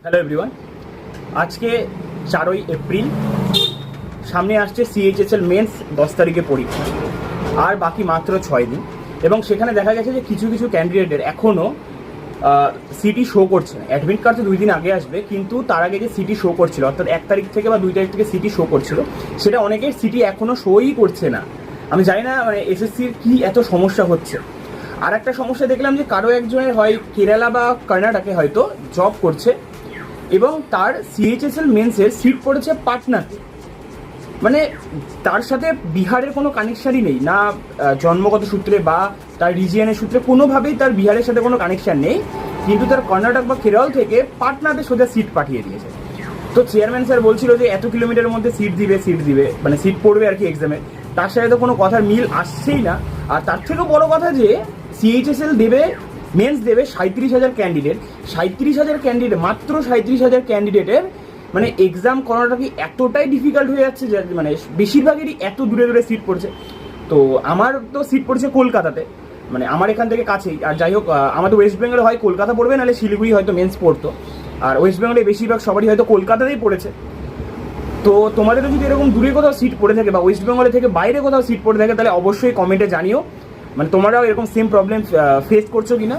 Hello everyone, আজকে 4ই April, সামনে আসছে সিএইচএসএল মেন্স 10 তারিখে পরীক্ষা, আর বাকি মাত্র 6 দিন। এবং সেখানে দেখা গেছে যে কিছু কিছু ক্যান্ডিডেটের এখনও সিটি শো করছে না। অ্যাডমিট কার্ড তো 2 দিন আগে আসবে, কিন্তু তার আগে যে সিটি শো করছিল, অর্থাৎ 1 তারিখ থেকে বা 2 তারিখ থেকে সিটি শো করছিল, সেটা অনেকের সিটি এখনও শোই করছে না। আমি জানি না মানে এসএসসির কি এত সমস্যা হচ্ছে। আর একটা সমস্যা দেখলাম যে কারো একজনের হয় কেরালা বা কর্ণাটকে হয়তো জব করছে, এবং তার সিএইচএসএল মেন্সের সিট পড়েছে পাটনাতে। মানে তার সাথে বিহারের কোনো কানেকশানই নেই, না জন্মগত সূত্রে বা তার রিজিয়নের সূত্রে কোনোভাবেই তার বিহারের সাথে কোনো কানেকশান নেই, কিন্তু তার কর্ণাটক বা কেরল থেকে পাটনাতে সোজা সিট পাঠিয়ে দিয়েছে। তো চেয়ারম্যান স্যার বলছিল যে এত কিলোমিটারের মধ্যে সিট দিবে, মানে সিট পড়বে আর কি এক্সামে। তার সাথে তো কোনো কথার মিল আসছেই না। আর তার থেকেও বড় কথা যে সিএইচএসএল দেবে, মেন্স দেবে 37,000 ক্যান্ডিডেট, 37,000 ক্যান্ডিডেট, মাত্র 37,000 ক্যান্ডিডেটের মানে এক্সাম করাটা কি এতটাই ডিফিকাল্ট হয়ে যাচ্ছে যে মানে বেশিরভাগেরই এত দূরে দূরে সিট পড়ছে। তো আমার তো সিট পড়ছে কলকাতাতে, মানে আমার এখান থেকে কাছেই। আর যাই হোক, আমাদের ওয়েস্ট বেঙ্গলে হয় কলকাতা পড়বে, নাহলে শিলিগুড়ি হয়তো মেন্স পড়তো। আর ওয়েস্ট বেঙ্গলে বেশিরভাগ সবারই হয়তো কলকাতাতেই পড়েছে। তো তোমাদেরও যদি এরকম দূরে কোথাও সিট পড়ে থাকে বা ওয়েস্ট বেঙ্গলে থেকে বাইরে কোথাও সিট পড়ে থাকে, তাহলে অবশ্যই কমেন্টে জানিও, মানে তোমরাও এরকম সেম প্রবলেম ফেস করছো কিনা।